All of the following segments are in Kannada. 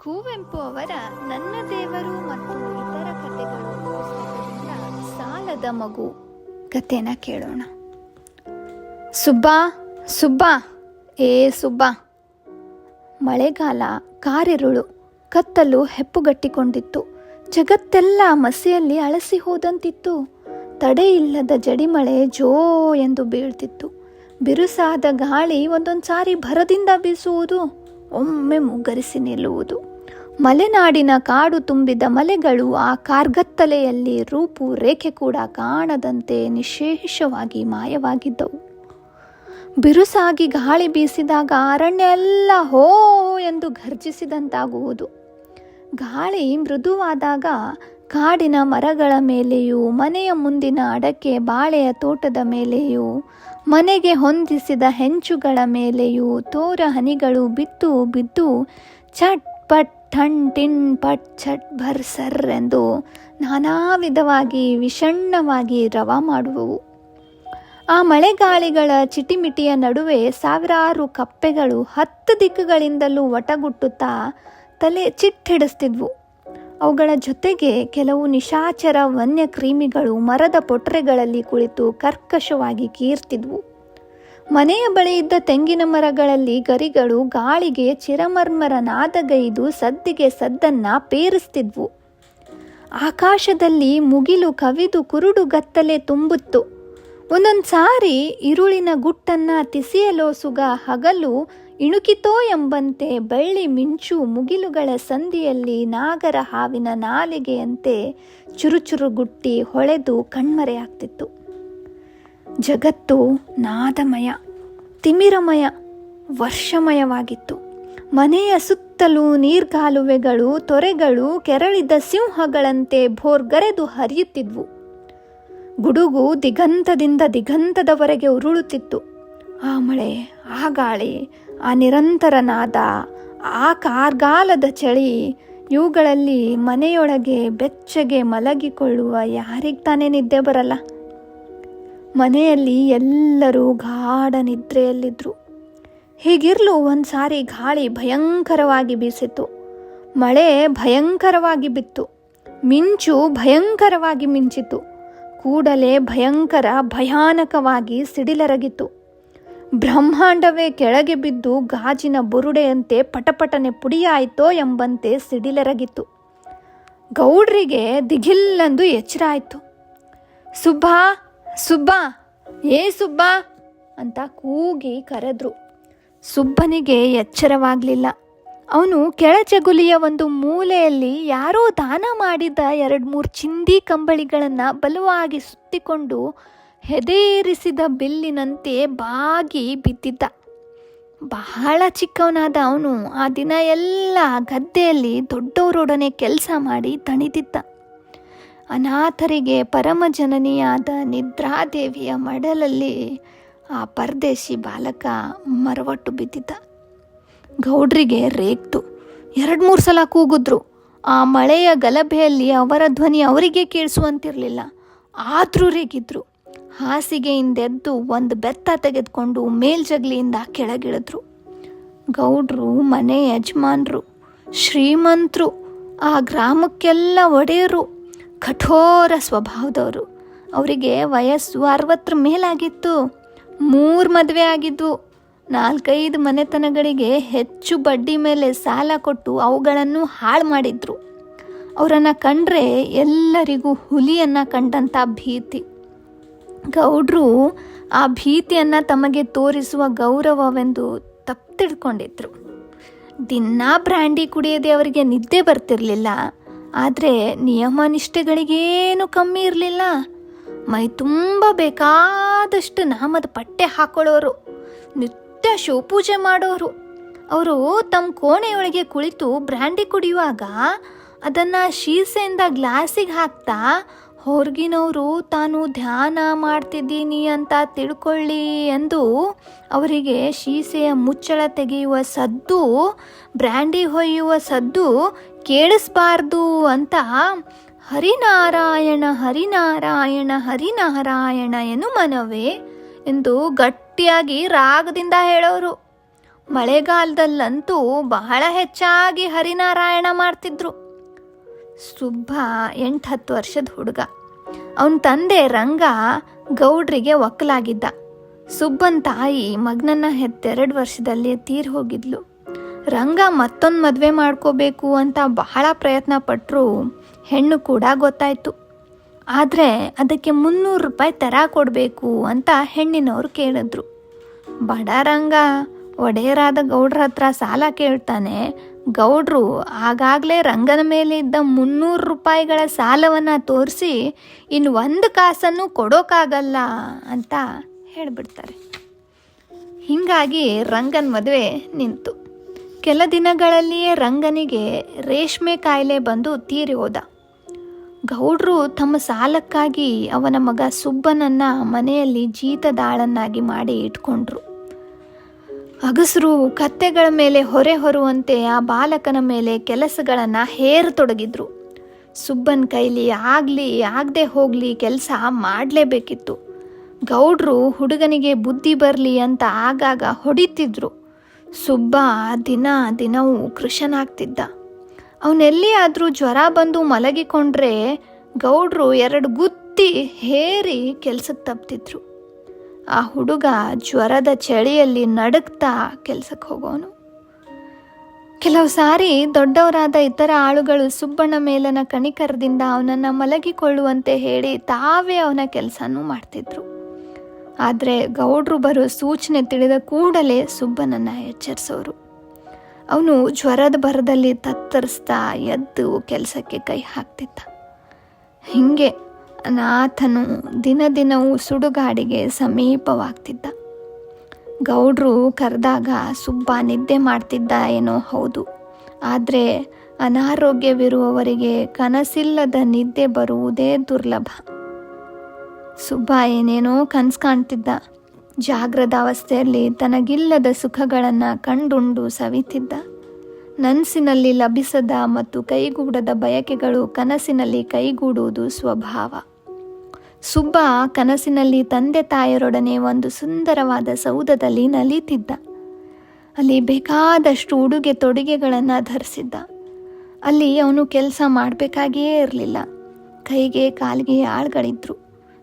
ಕುವೆಂಪು ಅವರ ನನ್ನ ದೇವರು ಮತ್ತು ಇತರ ಕಥೆಗಳು ಪುಸ್ತಕದಿಂದ ಸಾಲದ ಮಗು ಕಥೆನ ಕೇಳೋಣ. ಸುಬ್ಬಾ ಸುಬ್ಬಾ ಏ ಸುಬ್ಬಾ. ಮಳೆಗಾಲ, ಕಾರಿರುಳು, ಕತ್ತಲು ಹೆಪ್ಪುಗಟ್ಟಿಕೊಂಡಿತ್ತು. ಜಗತ್ತೆಲ್ಲ ಮಸೆಯಲ್ಲಿ ಅಳಸಿ ಹೋದಂತಿತ್ತು. ತಡೆಯಿಲ್ಲದ ಜಡಿಮಳೆ ಜೋ ಎಂದು ಬೀಳ್ತಿತ್ತು. ಬಿರುಸಾದ ಗಾಳಿ ಒಂದೊಂದು ಸಾರಿ ಭರದಿಂದ ಬೀಸುವುದು, ಒಮ್ಮೆ ಮುಗ್ಗರಿಸಿ ನಿಲ್ಲುವುದು. ಮಲೆನಾಡಿನ ಕಾಡು ತುಂಬಿದ ಮಲೆಗಳು ಆ ಕಾರ್ಗತ್ತಲೆಯಲ್ಲಿ ರೂಪು ರೇಖೆ ಕೂಡ ಕಾಣದಂತೆ ನಿಶೇಷವಾಗಿ ಮಾಯವಾಗಿದ್ದವು. ಬಿರುಸಾಗಿ ಗಾಳಿ ಬೀಸಿದಾಗ ಅರಣ್ಯ ಎಲ್ಲ ಹೋ ಎಂದು ಘರ್ಜಿಸಿದಂತಾಗುವುದು. ಗಾಳಿ ಮೃದುವಾದಾಗ ಕಾಡಿನ ಮರಗಳ ಮೇಲೆಯೂ, ಮನೆಯ ಮುಂದಿನ ಅಡಕೆ ಬಾಳೆಯ ತೋಟದ ಮೇಲೆಯೂ, ಮನೆಗೆ ಹೊಂದಿಸಿದ ಹೆಂಚುಗಳ ಮೇಲೆಯೂ ತೋರ ಹನಿಗಳು ಬಿದ್ದು ಬಿದ್ದು ಚಟ್ ಪಟ್ ಠಣ್ ಟಿನ್ ಪಟ್ ಛಟ್ ಭರ್ ಸರ್ ಎಂದು ನಾನಾ ವಿಧವಾಗಿ ವಿಷಣ್ಣವಾಗಿ ರವ ಮಾಡುವವು. ಆ ಮಳೆಗಾಳಿಗಳ ಚಿಟಿಮಿಟಿಯ ನಡುವೆ ಸಾವಿರಾರು ಕಪ್ಪೆಗಳು 10 ದಿಕ್ಕುಗಳಿಂದಲೂ ಒಟಗುಟ್ಟುತ್ತಾ ತಲೆ ಚಿಟ್ಟಿಡಿಸ್ತಿದ್ವು. ಅವುಗಳ ಜೊತೆಗೆ ಕೆಲವು ನಿಶಾಚರ ವನ್ಯಕ್ರಿಮಿಗಳು ಮರದ ಪೊಟ್ರೆಗಳಲ್ಲಿ ಕುಳಿತು ಕರ್ಕಶವಾಗಿ ಕೀರ್ತಿದ್ವು. ಮನೆಯ ಬಳಿ ಇದ್ದ ತೆಂಗಿನ ಮರಗಳಲ್ಲಿ ಗರಿಗಳು ಗಾಳಿಗೆ ಚಿರಮರ್ಮರ ನಾದಗೈದು ಸದ್ದಿಗೆ ಸದ್ದನ್ನ ಪೇರಿಸ್ತಿದ್ವು. ಆಕಾಶದಲ್ಲಿ ಮುಗಿಲು ಕವಿದು ಕುರುಡುಗತ್ತಲೆ ತುಂಬಿತ್ತು. ಒಂದೊಂದು ಸಾರಿ ಇರುಳಿನ ಗುಟ್ಟನ್ನ ತಿಸಿಯಲೋಸುಗ ಹಗಲು ಇಣುಕಿತೋ ಎಂಬಂತೆ ಬೆಳ್ಳಿ ಮಿಂಚು ಮುಗಿಲುಗಳ ಸಂದಿಯಲ್ಲಿ ನಾಗರ ಹಾವಿನ ನಾಲಿಗೆಯಂತೆ ಚುರುಚುರುಗುಟ್ಟಿ ಹೊಳೆದು ಕಣ್ಮರೆಯಾಗ್ತಿತ್ತು. ಜಗತ್ತು ನಾದಮಯ, ತಿಮಿರಮಯ, ವರ್ಷಮಯವಾಗಿತ್ತು. ಮನೆಯ ಸುತ್ತಲೂ ನೀರ್ಗಾಲುವೆಗಳು, ತೊರೆಗಳು ಕೆರಳಿದ ಸಿಂಹಗಳಂತೆ ಭೋರ್ಗರೆದು ಹರಿಯುತ್ತಿದ್ವು. ಗುಡುಗು ದಿಗಂತದಿಂದ ದಿಗಂತದವರೆಗೆ ಉರುಳುತ್ತಿತ್ತು. ಆ ಮಳೆ, ಆ ಗಾಳಿ, ಆ ನಿರಂತರ ನಾದ, ಆ ಕಾರ್ಗಾಲದ ಚಳಿ, ಇವುಗಳಲ್ಲಿ ಮನೆಯೊಳಗೆ ಬೆಚ್ಚಗೆ ಮಲಗಿಕೊಳ್ಳುವ ಯಾರಿಗೆ ತಾನೇ ನಿದ್ದೆ ಬರಲ್ಲ? ಮನೆಯಲ್ಲಿ ಎಲ್ಲರೂ ಗಾಢ ನಿದ್ರೆಯಲ್ಲಿದ್ದರು. ಹೀಗಿರಲು ಒಂದು ಸಾರಿ ಗಾಳಿ ಭಯಂಕರವಾಗಿ ಬೀಸಿತು. ಮಳೆ ಭಯಂಕರವಾಗಿ ಬಿತ್ತು. ಮಿಂಚು ಭಯಂಕರವಾಗಿ ಮಿಂಚಿತು. ಕೂಡಲೇ ಭಯಂಕರ ಭಯಾನಕವಾಗಿ ಸಿಡಿಲರಗಿತು. ಬ್ರಹ್ಮಾಂಡವೇ ಕೆಳಗೆ ಬಿದ್ದು ಗಾಜಿನ ಬುರುಡೆಯಂತೆ ಪಟಪಟನೆ ಪುಡಿಯಾಯಿತೋ ಎಂಬಂತೆ ಸಿಡಿಲರಗಿತು. ಗೌಡ್ರಿಗೆ ದಿಗಿಲ್ಲಂದು ಎಚ್ಚರ ಆಯಿತು. ಸುಬ್ಬಾ ಸುಬ್ಬಾ ಏ ಸುಬ್ಬಾ ಅಂತ ಕೂಗಿ ಕರೆದ್ರು. ಸುಬ್ಬನಿಗೆ ಎಚ್ಚರವಾಗಲಿಲ್ಲ. ಅವನು ಕೆಳಚಗುಲಿಯ ಒಂದು ಮೂಲೆಯಲ್ಲಿ ಯಾರೋ ದಾನ ಮಾಡಿದ 2-3 ಚಿಂದಿ ಕಂಬಳಿಗಳನ್ನು ಬಲವಾಗಿ ಸುತ್ತಿಕೊಂಡು ಹೆದೇರಿಸಿದ ಬಿಲ್ಲಿನಂತೆ ಬಾಗಿ ಬಿದ್ದಿದ್ದ. ಬಹಳ ಚಿಕ್ಕವನಾದ ಅವನು ಆ ದಿನ ಎಲ್ಲ ಗದ್ದೆಯಲ್ಲಿ ದೊಡ್ಡವರೊಡನೆ ಕೆಲಸ ಮಾಡಿ ತಣಿದಿದ್ದ. ಅನಾಥರಿಗೆ ಪರಮಜನನಿಯಾದ ನಿದ್ರಾದೇವಿಯ ಮಡಲಲ್ಲಿ ಆ ಪರದೇಶಿ ಬಾಲಕ ಮರವಟ್ಟು ಬಿದ್ದಿದ್ದ. ಗೌಡ್ರಿಗೆ ರೇಗ್ತು. 2-3 ಸಲ ಕೂಗಿದ್ರು. ಆ ಮಳೆಯ ಗಲಭೆಯಲ್ಲಿ ಅವರ ಧ್ವನಿ ಅವರಿಗೆ ಕೇಳಿಸುವಂತಿರಲಿಲ್ಲ. ಆದರೂ ರೇಗಿದ್ರು. ಹಾಸಿಗೆಯಿಂದೆದ್ದು ಒಂದು ಬೆತ್ತ ತೆಗೆದುಕೊಂಡು ಮೇಲ್ಜಗ್ಲಿಯಿಂದ ಕೆಳಗಿಳಿದ್ರು. ಗೌಡ್ರು ಮನೆ ಯಜಮಾನರು, ಶ್ರೀಮಂತರು, ಆ ಗ್ರಾಮಕ್ಕೆಲ್ಲ ಒಡೆಯರು, ಕಠೋರ ಸ್ವಭಾವದವರು. ಅವರಿಗೆ ವಯಸ್ಸು 60 ಮೇಲಾಗಿತ್ತು. 3 ಮದುವೆ ಆಗಿದ್ವು. 4-5 ಮನೆತನಗಳಿಗೆ ಹೆಚ್ಚು ಬಡ್ಡಿ ಮೇಲೆ ಸಾಲ ಕೊಟ್ಟು ಅವುಗಳನ್ನು ಹಾಳು ಮಾಡಿದ್ರು. ಅವರನ್ನು ಕಂಡ್ರೆ ಎಲ್ಲರಿಗೂ ಹುಲಿಯನ್ನು ಕಂಡಂಥ ಭೀತಿ. ಗೌಡ್ರು ಆ ಭೀತಿಯನ್ನು ತಮಗೆ ತೋರಿಸುವ ಗೌರವವೆಂದು ತಪ್ಪಿಡ್ಕೊಂಡಿದ್ರು. ದಿನಾ ಬ್ರ್ಯಾಂಡಿ ಕುಡಿಯದೆ ಅವರಿಗೆ ನಿದ್ದೆ ಬರ್ತಿರಲಿಲ್ಲ. ಆದರೆ ನಿಯಮ ನಿಷ್ಠೆಗಳಿಗೇನು ಕಮ್ಮಿ ಇರಲಿಲ್ಲ. ಮೈ ತುಂಬ ಬೇಕಾದಷ್ಟು ನಾಮದ ಪಟ್ಟೆ ಹಾಕೊಳ್ಳೋರು, ನಿತ್ಯ ಶಿವಪೂಜೆ ಮಾಡೋರು. ಅವರು ತಮ್ಮ ಕೋಣೆಯೊಳಗೆ ಕುಳಿತು ಬ್ರ್ಯಾಂಡಿ ಕುಡಿಯುವಾಗ ಅದನ್ನು ಶೀಸೆಯಿಂದ ಗ್ಲಾಸಿಗೆ ಹಾಕ್ತಾ ಹೊರಗಿನವರು ತಾನು ಧ್ಯಾನ ಮಾಡ್ತಿದ್ದೀನಿ ಅಂತ ತಿಳ್ಕೊಳ್ಳಿ ಎಂದು ಅವರಿಗೆ ಶೀಸೆಯ ಮುಚ್ಚಳ ತೆಗೆಯುವ ಸದ್ದು, ಬ್ರ್ಯಾಂಡಿ ಹೊಯ್ಯುವ ಸದ್ದು ಕೇಳಿಸ್ಬಾರ್ದು ಅಂತ ಹರಿನಾರಾಯಣ ಹರಿನಾರಾಯಣ ಹರಿನಾರಾಯಣ ಎನ್ನು ಮನವೇ ಎಂದು ಗಟ್ಟಿಯಾಗಿ ರಾಗದಿಂದ ಹೇಳೋರು. ಮಳೆಗಾಲದಲ್ಲಂತೂ ಬಹಳ ಹೆಚ್ಚಾಗಿ ಹರಿನಾರಾಯಣ ಮಾಡ್ತಿದ್ರು. ಸುಬ್ಬ 8-10 ವರ್ಷದ ಹುಡುಗ. ಅವನ ತಂದೆ ರಂಗ ಗೌಡ್ರಿಗೆ ಒಕ್ಕಲಾಗಿದ್ದ. ಸುಬ್ಬನ ತಾಯಿ ಮಗನನ್ನ ಹೆತ್ತ 2 ವರ್ಷದಲ್ಲಿ ತೀರಿ ಹೋಗಿದ್ಲು. ರಂಗ ಮತ್ತೊಂದು ಮದುವೆ ಮಾಡ್ಕೋಬೇಕು ಅಂತ ಬಹಳ ಪ್ರಯತ್ನ ಪಟ್ಟರು ಹೆಣ್ಣು ಕೂಡ ಗೊತ್ತಾಯಿತು. ಆದರೆ ಅದಕ್ಕೆ 300 ರೂಪಾಯಿ ತೆರ ಕೊಡಬೇಕು ಅಂತ ಹೆಣ್ಣಿನವರು ಕೇಳಿದ್ರು. ಬಡ ರಂಗ ಒಡೆಯರಾದ ಗೌಡ್ರ ಹತ್ರ ಸಾಲ ಕೇಳ್ತಾನೆ. ಗೌಡ್ರು ಆಗಾಗಲೇ ರಂಗನ ಮೇಲೆ ಇದ್ದ 300 ರೂಪಾಯಿಗಳ ಸಾಲವನ್ನು ತೋರಿಸಿ ಇನ್ನು 1 ಕಾಸನ್ನು ಕೊಡೋಕ್ಕಾಗಲ್ಲ ಅಂತ ಹೇಳಿಬಿಡ್ತಾರೆ. ಹೀಗಾಗಿ ರಂಗನ ಮದುವೆ ನಿಂತು. ಕೆಲ ದಿನಗಳಲ್ಲಿಯೇ ರಂಗನಿಗೆ ರೇಷ್ಮೆ ಕಾಯಿಲೆ ಬಂದು ತೀರಿ ಹೋದ. ಗೌಡ್ರು ತಮ್ಮ ಸಾಲಕ್ಕಾಗಿ ಅವನ ಮಗ ಸುಬ್ಬನನ್ನು ಮನೆಯಲ್ಲಿ ಜೀತದಾಳನ್ನಾಗಿ ಮಾಡಿ ಇಟ್ಕೊಂಡ್ರು. ಅಗಸರು ಕತ್ತೆಗಳ ಮೇಲೆ ಹೊರೆ ಹೊರುವಂತೆ ಆ ಬಾಲಕನ ಮೇಲೆ ಕೆಲಸಗಳನ್ನು ಹೇರತೊಡಗಿದ್ರು. ಸುಬ್ಬನ ಕೈಲಿ ಆಗದೆ ಹೋಗಲಿ ಕೆಲಸ ಮಾಡಲೇಬೇಕಿತ್ತು. ಗೌಡ್ರು ಹುಡುಗನಿಗೆ ಬುದ್ಧಿ ಬರಲಿ ಅಂತ ಆಗಾಗ ಹೊಡಿತಿದ್ರು. ಸುಬ್ಬ ದಿನವೂ ಕೃಶನಾಗ್ತಿದ್ದ. ಅವನೆಲ್ಲಿಯಾದರೂ ಜ್ವರ ಬಂದು ಮಲಗಿಕೊಂಡ್ರೆ ಗೌಡ್ರು 2 ಗುತ್ತಿ ಹೇರಿ ಕೆಲಸಕ್ಕೆ ತಪ್ತಿದ್ರು. ಆ ಹುಡುಗ ಜ್ವರದ ಚಳಿಯಲ್ಲಿ ನಡುಗ್ತಾ ಕೆಲಸಕ್ಕೆ ಹೋಗೋನು. ಕೆಲವು ಸಾರಿ ದೊಡ್ಡವರಾದ ಇತರ ಆಳುಗಳು ಸುಬ್ಬಣ್ಣ ಮೇಲನ ಕಣಿಕರದಿಂದ ಅವನನ್ನು ಮಲಗಿಕೊಳ್ಳುವಂತೆ ಹೇಳಿ ತಾವೇ ಅವನ ಕೆಲಸನೂ ಮಾಡ್ತಿದ್ರು. ಆದರೆ ಗೌಡ್ರು ಬರೋ ಸೂಚನೆ ತಿಳಿದ ಕೂಡಲೇ ಸುಬ್ಬನನ್ನು ಎಚ್ಚರಿಸೋರು. ಅವನು ಜ್ವರದ ಭರದಲ್ಲಿ ತತ್ತರಿಸ್ತಾ ಎದ್ದು ಕೆಲಸಕ್ಕೆ ಕೈ ಹಾಕ್ತಿದ್ದ. ಹೀಗೆ ಅನಾಥನು ದಿನವೂ ಸುಡುಗಾಡಿಗೆ ಸಮೀಪವಾಗ್ತಿದ್ದ. ಗೌಡ್ರು ಕರೆದಾಗ ಸುಬ್ಬ ನಿದ್ದೆ ಮಾಡ್ತಿದ್ದ ಏನೋ ಹೌದು. ಆದರೆ ಅನಾರೋಗ್ಯವಿರುವವರಿಗೆ ಕನಸಿಲ್ಲದ ನಿದ್ದೆ ಬರುವುದೇ ದುರ್ಲಭ. ಸುಬ್ಬ ಏನೇನೋ ಕನಸು ಕಾಣ್ತಿದ್ದ. ಜಾಗ್ರದ ಅವಸ್ಥೆಯಲ್ಲಿ ತನಗಿಲ್ಲದ ಸುಖಗಳನ್ನು ಕಂಡುಂಡು ಸವಿತಿದ್ದ. ನನ್ಸಿನಲ್ಲಿ ಲಭಿಸದ ಮತ್ತು ಕೈಗೂಡದ ಬಯಕೆಗಳು ಕನಸಿನಲ್ಲಿ ಕೈಗೂಡುವುದು ಸ್ವಭಾವ. ಸುಬ್ಬ ಕನಸಿನಲ್ಲಿ ತಂದೆ ತಾಯರೊಡನೆ ಒಂದು ಸುಂದರವಾದ ಸೌಧದಲ್ಲಿ ನಲಿತಿದ್ದ. ಅಲ್ಲಿ ಬೇಕಾದಷ್ಟು ಉಡುಗೆ ತೊಡುಗೆಗಳನ್ನು ಧರಿಸಿದ್ದ. ಅಲ್ಲಿ ಅವನು ಕೆಲಸ ಮಾಡಬೇಕಾಗಿಯೇ ಇರಲಿಲ್ಲ. ಕೈಗೆ ಕಾಲಿಗೆ ಆಳುಗಳಿದ್ರು.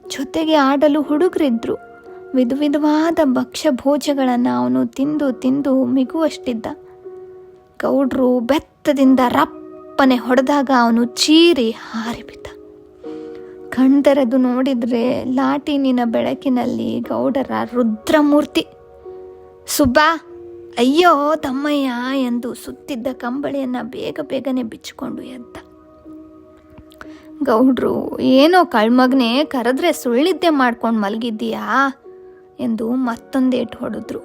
ಜೊತೆಗೆ ಆಡಲು ಹುಡುಗರಿದ್ರು. ವಿಧವಾದ ಭಕ್ಷ್ಯ ಭೋಜಗಳನ್ನು ಅವನು ತಿಂದು ಮಿಗುವಷ್ಟಿದ್ದ. ಗೌಡ್ರು ಬೆತ್ತದಿಂದ ರಪ್ಪನೆ ಹೊಡೆದಾಗ ಅವನು ಚೀರಿ ಹಾರಿಬಿದ್ದ. ಕಣ್ತೆರೆದು ನೋಡಿದರೆ ಲಾಟಿನಿನ ಬೆಳಕಿನಲ್ಲಿ ಗೌಡರ ರುದ್ರಮೂರ್ತಿ. ಸುಬ್ಬ, ಅಯ್ಯೋ ತಮ್ಮಯ್ಯ ಎಂದು ಸುತ್ತಿದ್ದ ಕಂಬಳಿಯನ್ನು ಬೇಗನೆ ಬಿಚ್ಚಿಕೊಂಡು ಎದ್ದ. ಗೌಡ್ರು, ಏನೋ ಕಳ್ಮಗ್ನೆ, ಕರೆದ್ರೆ ಸುಳ್ಳಿದ್ದೆ ಮಾಡ್ಕೊಂಡು ಮಲಗಿದ್ದೀಯಾ ಎಂದು ಮತ್ತೊಂದೇಟು ಹೊಡೆದ್ರು.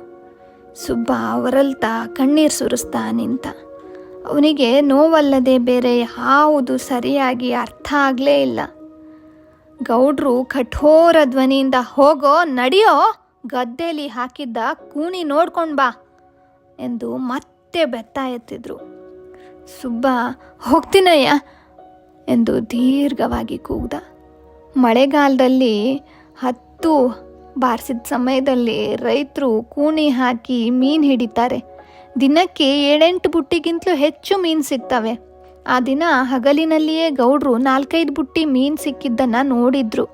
ಸುಬ್ಬ ಅವರಲ್ತಾ ಕಣ್ಣೀರು ಸುರಿಸ್ತಾ ನಿಂತ. ಅವನಿಗೆ ನೋವಲ್ಲದೆ ಬೇರೆ ಯಾವುದು ಸರಿಯಾಗಿ ಅರ್ಥ ಆಗಲೇ ಇಲ್ಲ. ಗೌಡ್ರು ಕಠೋರ ಧ್ವನಿಯಿಂದ, ಹೋಗೋ ನಡಿಯೋ, ಗದ್ದೆಲಿ ಹಾಕಿದ್ದ ಕೂಣಿ ನೋಡ್ಕೊಂಡು ಬಾ ಎಂದು ಮತ್ತೆ ಬೆತ್ತ ಎತ್ತಿದ್ರು. ಸುಬ್ಬ, ಹೋಗ್ತೀನಯ್ಯ ಎಂದು ದೀರ್ಘವಾಗಿ ಕೂಗ್ದ. ಮಳೆಗಾಲದಲ್ಲಿ 10 ಬಾರಿಸಿದ ಸಮಯದಲ್ಲಿ ರೈತರು ಕೂಣಿ ಹಾಕಿ ಮೀನು ಹಿಡಿತಾರೆ. ದಿನಕ್ಕೆ 7-8 ಬುಟ್ಟಿಗಿಂತಲೂ ಹೆಚ್ಚು ಮೀನು ಸಿಗ್ತವೆ. ಆ ದಿನ ಹಗಲಿನಲ್ಲಿಯೇ ಗೌಡ್ರು 4-5 ಬುಟ್ಟಿ ಮೀನು ಸಿಕ್ಕಿದ್ದನ್ನು ನೋಡಿದ್ರು.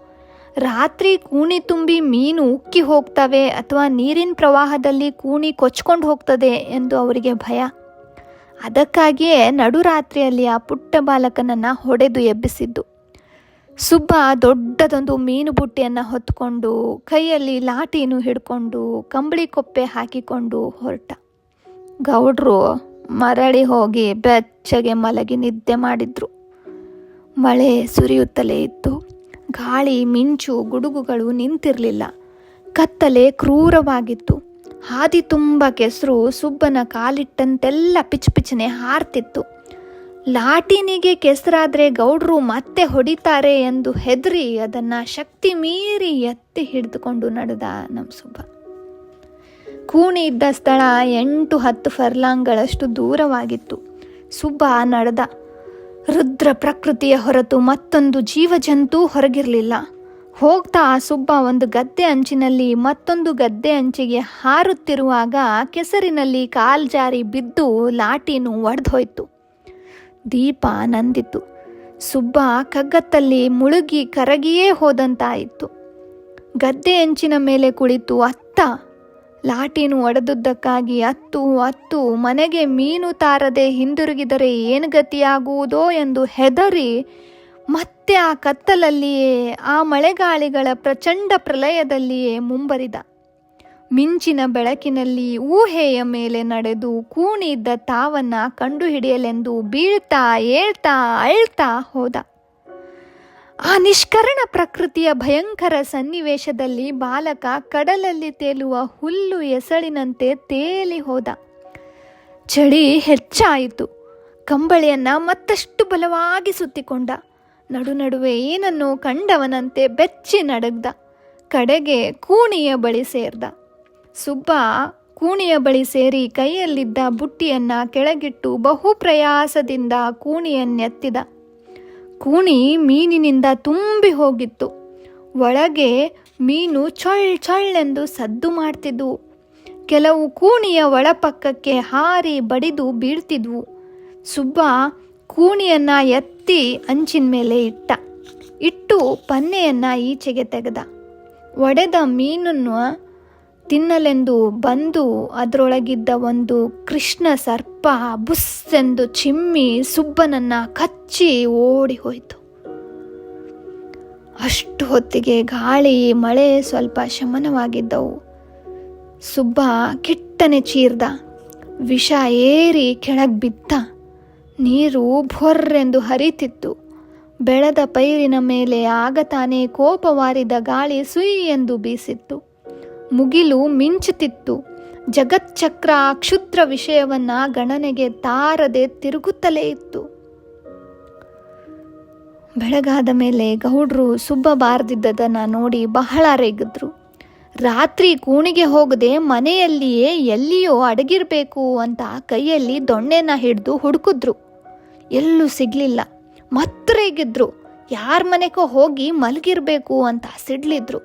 ರಾತ್ರಿ ಕೂಣಿ ತುಂಬಿ ಮೀನು ಉಕ್ಕಿ ಹೋಗ್ತವೆ ಅಥವಾ ನೀರಿನ ಪ್ರವಾಹದಲ್ಲಿ ಕೂಣಿ ಕೊಚ್ಕೊಂಡು ಹೋಗ್ತದೆ ಎಂದು ಅವರಿಗೆ ಭಯ. ಅದಕ್ಕಾಗಿಯೇ ನಡುರಾತ್ರಿಯಲ್ಲಿ ಆ ಪುಟ್ಟ ಬಾಲಕನನ್ನು ಹೊಡೆದು ಎಬ್ಬಿಸಿದ್ದು. ಸುಬ್ಬ ದೊಡ್ಡದೊಂದು ಮೀನು ಬುಟ್ಟಿಯನ್ನು ಹೊತ್ಕೊಂಡು ಕೈಯಲ್ಲಿ ಲಾಟಿನೂ ಹಿಡ್ಕೊಂಡು ಕಂಬಳಿ ಕೊಪ್ಪೆ ಹಾಕಿಕೊಂಡು ಹೊರಟ. ಗೌಡ್ರು ಮರಳಿ ಹೋಗಿ ಬೆಚ್ಚಗೆ ಮಲಗಿ ನಿದ್ದೆ ಮಾಡಿದ್ರು. ಮಳೆ ಸುರಿಯುತ್ತಲೇ ಇತ್ತು. ಗಾಳಿ, ಮಿಂಚು, ಗುಡುಗುಗಳು ನಿಂತಿರಲಿಲ್ಲ. ಕತ್ತಲೆ ಕ್ರೂರವಾಗಿತ್ತು. ಹಾದಿ ತುಂಬ ಕೆಸರು ಸುಬ್ಬನ ಕಾಲಿಟ್ಟಂತೆಲ್ಲ ಪಿಚ್ಚನೆ ಹಾರ್ತಿತ್ತು. ಲಾಟಿನಿಗೆ ಕೆಸರಾದರೆ ಗೌಡ್ರು ಮತ್ತೆ ಹೊಡಿತಾರೆ ಎಂದು ಹೆದರಿ ಅದನ್ನು ಶಕ್ತಿ ಮೀರಿ ಎತ್ತಿ ಹಿಡಿದುಕೊಂಡು ನಡೆದ ನಮ್ಮ ಸುಬ್ಬ. ಕೂಣಿ ಇದ್ದ ಸ್ಥಳ 8-10 ಫರ್ಲಾಂಗ್ಗಳಷ್ಟು ದೂರವಾಗಿತ್ತು. ಸುಬ್ಬ ನಡೆದ. ರುದ್ರ ಪ್ರಕೃತಿಯ ಹೊರತು ಮತ್ತೊಂದು ಜೀವಜಂತು ಹೊರಗಿರಲಿಲ್ಲ. ಹೋಗ್ತಾ ಸುಬ್ಬ ಒಂದು ಗದ್ದೆ ಅಂಚಿನಲ್ಲಿ ಮತ್ತೊಂದು ಗದ್ದೆ ಅಂಚಿಗೆ ಹಾರುತ್ತಿರುವಾಗ ಕೆಸರಿನಲ್ಲಿ ಕಾಲ್ ಜಾರಿ ಬಿದ್ದು ಲಾಟಿನೂ ಒಡೆದೋಯ್ತು. ದೀಪ ನಂದಿತು. ಸುಬ್ಬ ಕಗ್ಗತ್ತಲ್ಲಿ ಮುಳುಗಿ ಕರಗಿಯೇ ಹೋದಂತಾಯಿತು. ಗದ್ದೆ ಅಂಚಿನ ಮೇಲೆ ಕುಳಿತು ಅತ್ತ. ಲಾಟಿನು ಒಡೆದುದಕ್ಕಾಗಿ ಅತ್ತು ಮನೆಗೆ ಮೀನು ತಾರದೆ ಹಿಂದಿರುಗಿದರೆ ಏನು ಗತಿಯಾಗುವುದೋ ಎಂದು ಹೆದರಿ ಮತ್ತೆ ಆ ಕತ್ತಲಲ್ಲಿಯೇ ಆ ಮಳೆಗಾಳಿಗಳ ಪ್ರಚಂಡ ಪ್ರಲಯದಲ್ಲಿಯೇ ಮುಂಬರಿದ. ಮಿಂಚಿನ ಬೆಳಕಿನಲ್ಲಿ ಊಹೆಯ ಮೇಲೆ ನಡೆದು ಕೂಣಿ ಇದ್ದ ತಾವನ್ನ ಕಂಡುಹಿಡಿಯಲೆಂದು ಬೀಳ್ತಾ ಏಳ್ತಾ ಅಳ್ತಾ ಹೋದ. ಆ ನಿಷ್ಕರಣ ಪ್ರಕೃತಿಯ ಭಯಂಕರ ಸನ್ನಿವೇಶದಲ್ಲಿ ಬಾಲಕ ಕಡಲಲ್ಲಿ ತೇಲುವ ಹುಲ್ಲು ಎಸಳಿನಂತೆ ತೇಲಿ ಹೋದ. ಚಳಿ ಹೆಚ್ಚಾಯಿತು. ಕಂಬಳಿಯನ್ನ ಮತ್ತಷ್ಟು ಬಲವಾಗಿ ಸುತ್ತಿಕೊಂಡ. ನಡುವೆ ಏನನ್ನೋ ಕಂಡವನಂತೆ ಬೆಚ್ಚಿ ನಡಗ್ದ. ಕಡೆಗೆ ಕೂಣಿಯ ಬಳಿ ಸೇರ್ದ. ಸುಬ್ಬ ಕೂಣಿಯ ಬಳಿ ಸೇರಿ ಕೈಯಲ್ಲಿದ್ದ ಬುಟ್ಟಿಯನ್ನ ಕೆಳಗಿಟ್ಟು ಬಹು ಪ್ರಯಾಸದಿಂದ ಕೂಣಿಯನ್ನೆತ್ತಿದ. ಕೂಣಿ ಮೀನಿನಿಂದ ತುಂಬಿ ಹೋಗಿತ್ತು. ಒಳಗೆ ಮೀನು ಚೊಳ್ಳೆಂದು ಸದ್ದು ಮಾಡ್ತಿದ್ವು. ಕೆಲವು ಕೂಣಿಯ ಒಳಪಕ್ಕಕ್ಕೆ ಹಾರಿ ಬಡಿದು ಬೀಳ್ತಿದ್ವು. ಸುಬ್ಬ ಕೂಣಿಯನ್ನ ಎತ್ತಿ ಅಂಚಿನ ಮೇಲೆ ಇಟ್ಟು ಪನ್ನೆಯನ್ನ ಈಚೆಗೆ ತೆಗೆದ. ಒಡೆದ ಮೀನನ್ನು ತಿನ್ನಲೆಂದು ಬಂದು ಅದರೊಳಗಿದ್ದ ಒಂದು ಕೃಷ್ಣ ಸರ್ಪ ಬುಸ್ಸೆಂದು ಚಿಮ್ಮಿ ಸುಬ್ಬನನ್ನ ಕಚ್ಚಿ ಓಡಿ ಹೋಯಿತು. ಅಷ್ಟು ಹೊತ್ತಿಗೆ ಗಾಳಿ ಮಳೆ ಸ್ವಲ್ಪ ಶಮನವಾಗಿದ್ದವು. ಸುಬ್ಬ ಕಿಟ್ಟನೆ ಚೀರ್ದ. ವಿಷ ಏರಿ ಕೆಳಗೆ ಬಿದ್ದ. ನೀರು ಭೊರ್ರೆಂದು ಹರಿತಿತ್ತು. ಬೆಳೆದ ಪೈರಿನ ಮೇಲೆ ಆಗ ತಾನೇ ಕೋಪವಾರಿದ ಗಾಳಿ ಸುಯಿ ಎಂದು ಬೀಸಿತ್ತು. ಮುಗಿಲು ಮಿಂಚುತ್ತಿತ್ತು. ಜಗಚ್ಚಕ್ರ ಆ ಕ್ಷುದ್ರ ವಿಷಯವನ್ನ ಗಣನೆಗೆ ತಾರದೆ ತಿರುಗುತ್ತಲೇ ಇತ್ತು. ಬೆಳಗಾದ ಮೇಲೆ ಗೌಡ್ರು ಸುಬ್ಬ ಬಾರದಿದ್ದದನ್ನು ನೋಡಿ ಬಹಳ ರೇಗಿದ್ರು. ರಾತ್ರಿ ಕೂಣಿಗೆ ಹೋಗದೆ ಮನೆಯಲ್ಲಿಯೇ ಎಲ್ಲಿಯೋ ಅಡಗಿರ್ಬೇಕು ಅಂತ ಕೈಯಲ್ಲಿ ದೊಣ್ಣೆನ ಹಿಡಿದು ಹುಡುಕಿದ್ರು. ಎಲ್ಲೂ ಸಿಗ್ಲಿಲ್ಲ. ಮತ್ತೆ ರೇಗಿದ್ರು. ಯಾರ ಮನೆಗೋ ಹೋಗಿ ಮಲಗಿರ್ಬೇಕು ಅಂತ ಸಿಡ್ಲಿದ್ರು.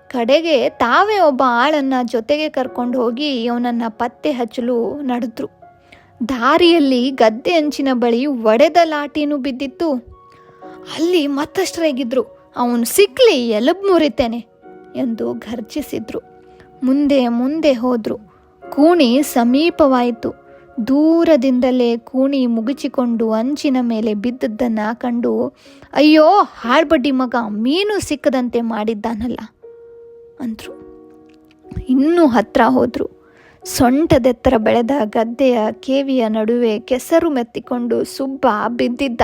ಕಡೆಗೆ ತಾವೇ ಒಬ್ಬ ಆಳನ್ನ ಜೊತೆಗೆ ಕರ್ಕೊಂಡು ಹೋಗಿ ಇವನನ್ನ ಪತ್ತೆ ಹಚ್ಚಲು ನಡೆದ್ರು. ದಾರಿಯಲ್ಲಿ ಗದ್ದೆ ಅಂಚಿನ ಬಳಿ ಒಡೆದ ಲಾಟಿನೂ ಬಿದ್ದಿತ್ತು. ಅಲ್ಲಿ ಮತ್ತಷ್ಟು ರೇಗಿದ್ರು. ಅವನು ಸಿಕ್ಲಿ ಎಲಬ್ ಮುರಿತೇನೆ ಎಂದು ಘರ್ಜಿಸಿದ್ರು. ಮುಂದೆ ಹೋದ್ರು. ಕೂಣಿ ಸಮೀಪವಾಯಿತು. ದೂರದಿಂದಲೇ ಕೂಣಿ ಮುಗಿಚಿಕೊಂಡು ಅಂಚಿನ ಮೇಲೆ ಬಿದ್ದದ್ದನ್ನು ಕಂಡು, ಅಯ್ಯೋ ಹಾಳ್ಬಡ್ಡಿ ಮಗ, ಮೀನು ಸಿಕ್ಕದಂತೆ ಮಾಡಿದ್ದಾನಲ್ಲ ಅಂದರು. ಇನ್ನೂ ಹತ್ರ ಹೋದರು. ಸೊಂಟದೆತ್ತರ ಬೆಳೆದ ಗದ್ದೆಯ ಕೇವಿಯ ನಡುವೆ ಕೆಸರು ಮೆತ್ತಿಕೊಂಡು ಸುಬ್ಬ ಬಿದ್ದಿದ್ದ.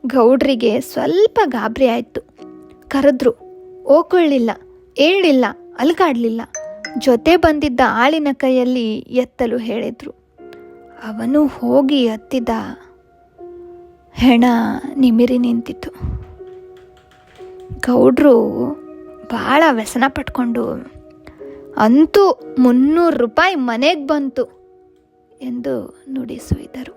ಗೌಡ್ರಿಗೆ ಸ್ವಲ್ಪ ಗಾಬರಿ ಆಯಿತು. ಕರೆದ್ರು. ಓಕೊಳ್ಳಿಲ್ಲ, ಏಳಿಲ್ಲ, ಅಲುಗಾಡಲಿಲ್ಲ. ಜೊತೆ ಬಂದಿದ್ದ ಆಳಿನ ಕೈಯಲ್ಲಿ ಎತ್ತಲು ಹೇಳಿದ್ರು. ಅವನು ಹೋಗಿ ಎತ್ತಿದ. ಹೆಣ ನಿಮಿರಿ ನಿಂತಿತು. ಗೌಡ್ರು ಭಾಳ ವ್ಯಸನ ಪಟ್ಕೊಂಡು, ಅಂತೂ 300 ರೂಪಾಯಿ ಮನೆಗೆ ಬಂತು ಎಂದು ನುಡಿಸುವಿದರು.